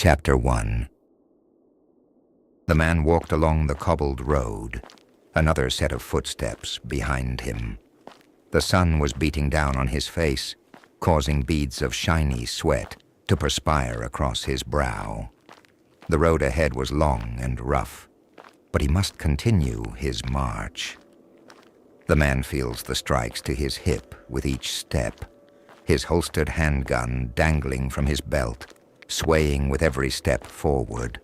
Chapter 1. The man walked along the cobbled road, another set of footsteps behind him. The sun was beating down on his face, causing beads of shiny sweat to perspire across his brow. The road ahead was long and rough, but he must continue his march. The man feels the strikes to his hip with each step, his holstered handgun dangling from his belt, swaying with every step forward.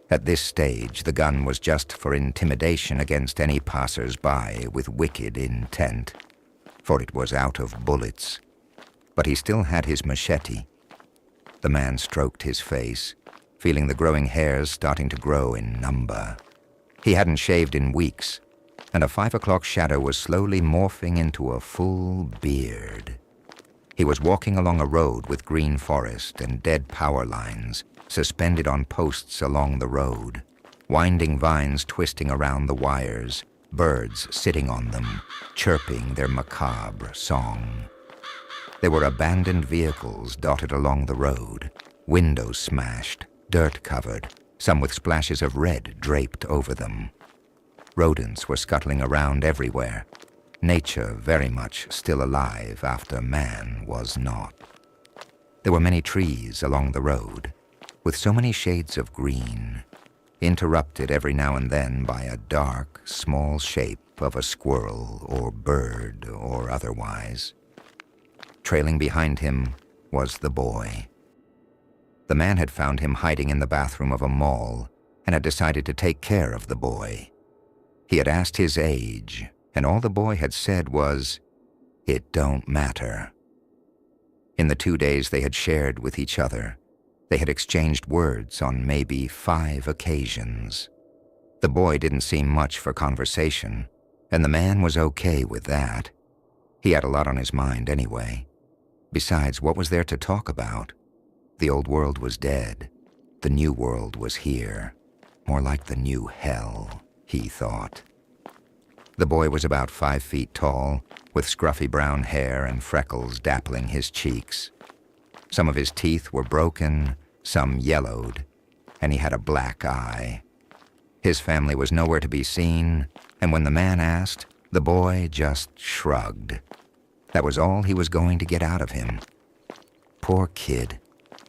At this stage, the gun was just for intimidation against any passers-by with wicked intent, for it was out of bullets. But he still had his machete. The man stroked his face, feeling the growing hairs starting to grow in number. He hadn't shaved in weeks, and a 5 o'clock shadow was slowly morphing into a full beard. He was walking along a road with green forest and dead power lines suspended on posts along the road, winding vines twisting around the wires, birds sitting on them, chirping their macabre song. There were abandoned vehicles dotted along the road, windows smashed, dirt covered, some with splashes of red draped over them. Rodents were scuttling around everywhere, nature very much still alive after man was not. There were many trees along the road, with so many shades of green, interrupted every now and then by a dark, small shape of a squirrel or bird or otherwise. Trailing behind him was the boy. The man had found him hiding in the bathroom of a mall and had decided to take care of the boy. He had asked his age, and all the boy had said was, "It don't matter." In the 2 days they had shared with each other, they had exchanged words on maybe 5 occasions. The boy didn't seem much for conversation, and the man was okay with that. He had a lot on his mind anyway. Besides, what was there to talk about? The old world was dead. The new world was here. More like the new hell, he thought. The boy was about 5 feet tall, with scruffy brown hair and freckles dappling his cheeks. Some of his teeth were broken, some yellowed, and he had a black eye. His family was nowhere to be seen, and when the man asked, the boy just shrugged. That was all he was going to get out of him. Poor kid,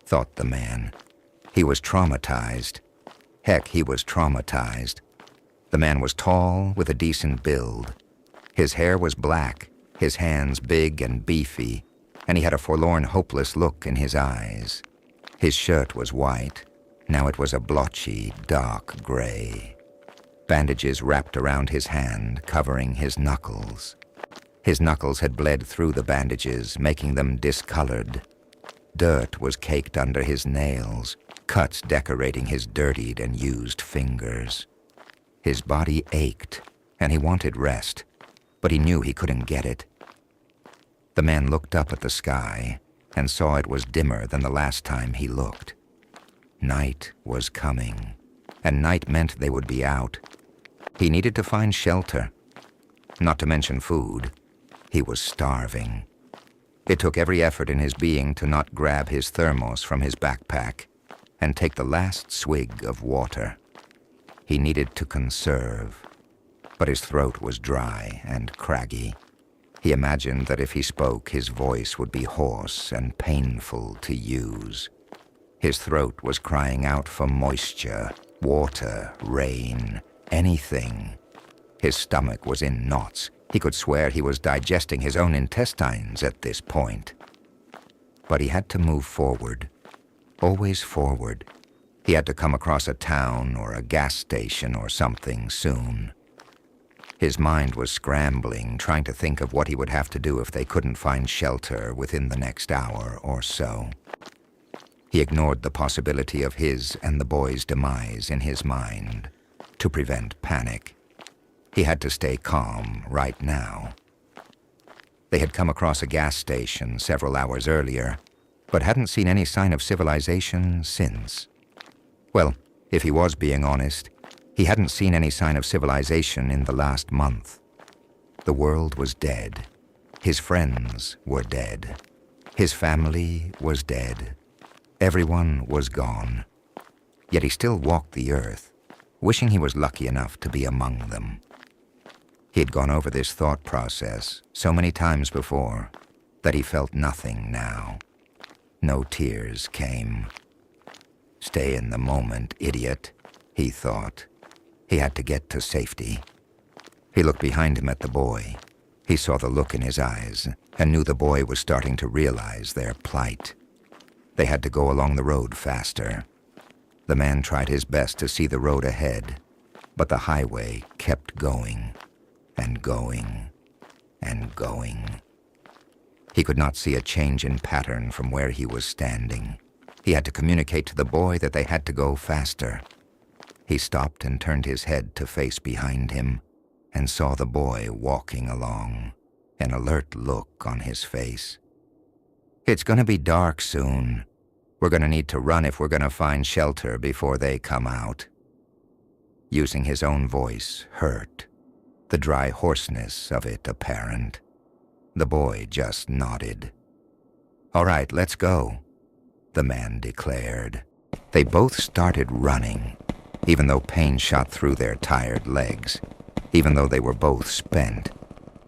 thought the man. He was traumatized. Heck, he was traumatized. The man was tall, with a decent build. His hair was black, his hands big and beefy, and he had a forlorn, hopeless look in his eyes. His shirt was white. Now it was a blotchy, dark gray. Bandages wrapped around his hand, covering his knuckles. His knuckles had bled through the bandages, making them discolored. Dirt was caked under his nails, cuts decorating his dirtied and used fingers. His body ached, and he wanted rest, but he knew he couldn't get it. The man looked up at the sky and saw it was dimmer than the last time he looked. Night was coming, and night meant they would be out. He needed to find shelter, not to mention food. He was starving. It took every effort in his being to not grab his thermos from his backpack and take the last swig of water. He needed to conserve, but his throat was dry and craggy. He imagined that if he spoke, his voice would be hoarse and painful to use. His throat was crying out for moisture, water, rain, anything. His stomach was in knots. He could swear he was digesting his own intestines at this point. But he had to move forward, always forward. He had to come across a town or a gas station or something soon. His mind was scrambling, trying to think of what he would have to do if they couldn't find shelter within the next hour or so. He ignored the possibility of his and the boy's demise in his mind to prevent panic. He had to stay calm right now. They had come across a gas station several hours earlier, but hadn't seen any sign of civilization since. Well, if he was being honest, he hadn't seen any sign of civilization in the last month. The world was dead. His friends were dead. His family was dead. Everyone was gone. yet he still walked the earth, wishing he was lucky enough to be among them. He had gone over this thought process so many times before that he felt nothing now. No tears came. Stay in the moment, idiot, he thought. He had to get to safety. He looked behind him at the boy. He saw the look in his eyes and knew the boy was starting to realize their plight. They had to go along the road faster. The man tried his best to see the road ahead, but the highway kept going and going and going. He could not see a change in pattern from where he was standing. He had to communicate to the boy that they had to go faster. He stopped and turned his head to face behind him and saw the boy walking along, an alert look on his face. "It's going to be dark soon. We're going to need to run if we're going to find shelter before they come out." Using his own voice hurt, the dry hoarseness of it apparent. The boy just nodded. "All right, let's go," the man declared. They both started running, even though pain shot through their tired legs, even though they were both spent,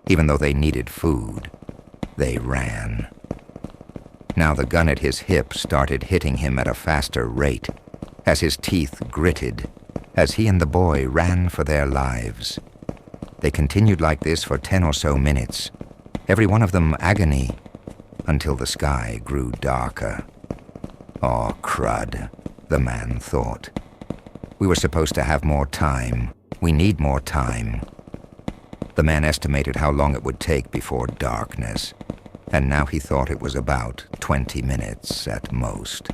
even though they needed food. They ran. Now the gun at his hip started hitting him at a faster rate, as his teeth gritted, as he and the boy ran for their lives. They continued like this for 10 or so minutes, every one of them agony, until the sky grew darker. "Aw, crud," the man thought. "We were supposed to have more time. We need more time." The man estimated how long it would take before darkness, and now he thought it was about 20 minutes at most.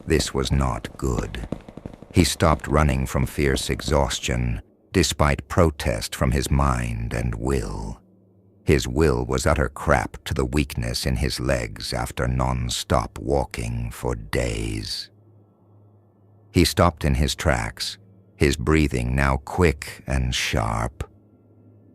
This was not good. He stopped running from fierce exhaustion, despite protest from his mind and will. His will was utter crap to the weakness in his legs after non-stop walking for days. He stopped in his tracks, his breathing now quick and sharp.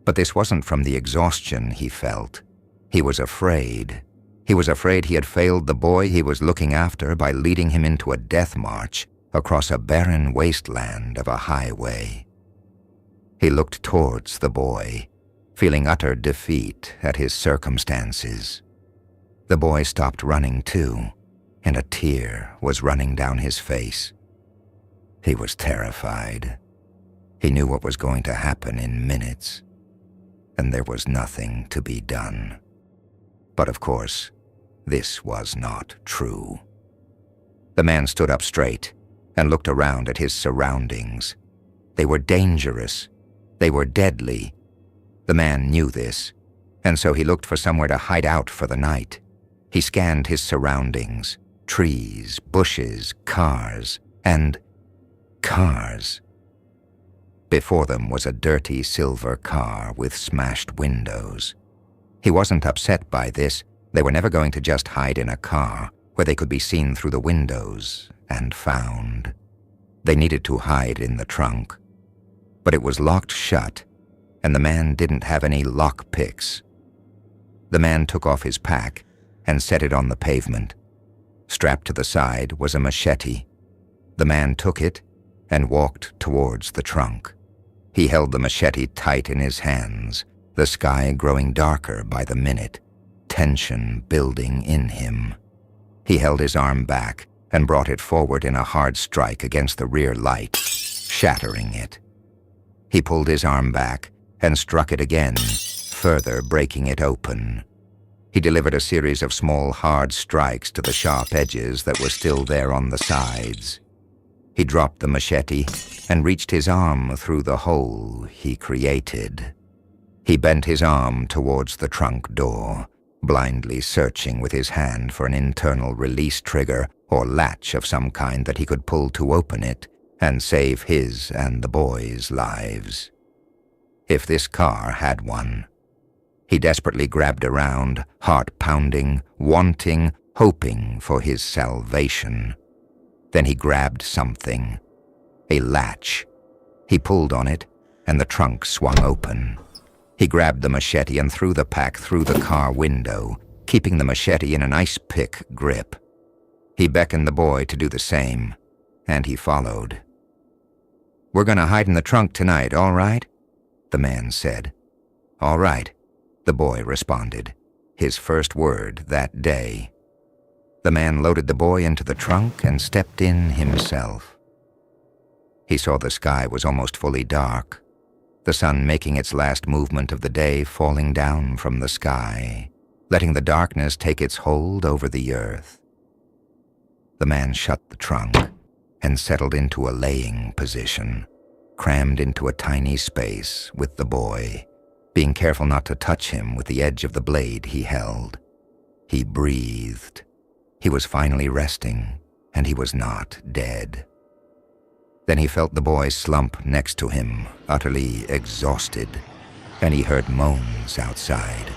But this wasn't from the exhaustion he felt. He was afraid. He was afraid he had failed the boy he was looking after by leading him into a death march across a barren wasteland of a highway. He looked towards the boy, feeling utter defeat at his circumstances. The boy stopped running too, and a tear was running down his face. He was terrified. He knew what was going to happen in minutes, and there was nothing to be done. But of course, this was not true. The man stood up straight and looked around at his surroundings. They were dangerous. They were deadly. The man knew this, and so he looked for somewhere to hide out for the night. He scanned his surroundings, trees, bushes, cars, and cars. Before them was a dirty silver car with smashed windows. He wasn't upset by this. They were never going to just hide in a car where they could be seen through the windows and found. They needed to hide in the trunk. But it was locked shut, and the man didn't have any lock picks. The man took off his pack and set it on the pavement. Strapped to the side was a machete. The man took it and walked towards the trunk. He held the machete tight in his hands, the sky growing darker by the minute, tension building in him. He held his arm back and brought it forward in a hard strike against the rear light, shattering it. He pulled his arm back and struck it again, further breaking it open. He delivered a series of small, hard strikes to the sharp edges that were still there on the sides. He dropped the machete and reached his arm through the hole he created. He bent his arm towards the trunk door, blindly searching with his hand for an internal release trigger or latch of some kind that he could pull to open it and save his and the boys' lives. If this car had one. He desperately grabbed around, heart pounding, wanting, hoping for his salvation. Then he grabbed something, a latch. He pulled on it, and the trunk swung open. He grabbed the machete and threw the pack through the car window, keeping the machete in an ice pick grip. He beckoned the boy to do the same. and he followed. "We're going to hide in the trunk tonight, all right?" the man said. "All right," the boy responded, his first word that day. The man loaded the boy into the trunk and stepped in himself. He saw the sky was almost fully dark, the sun making its last movement of the day falling down from the sky, letting the darkness take its hold over the earth. The man shut the trunk and settled into a laying position, crammed into a tiny space with the boy, being careful not to touch him with the edge of the blade he held. He breathed. He was finally resting, and he was not dead. Then he felt the boy slump next to him, utterly exhausted, and he heard moans outside.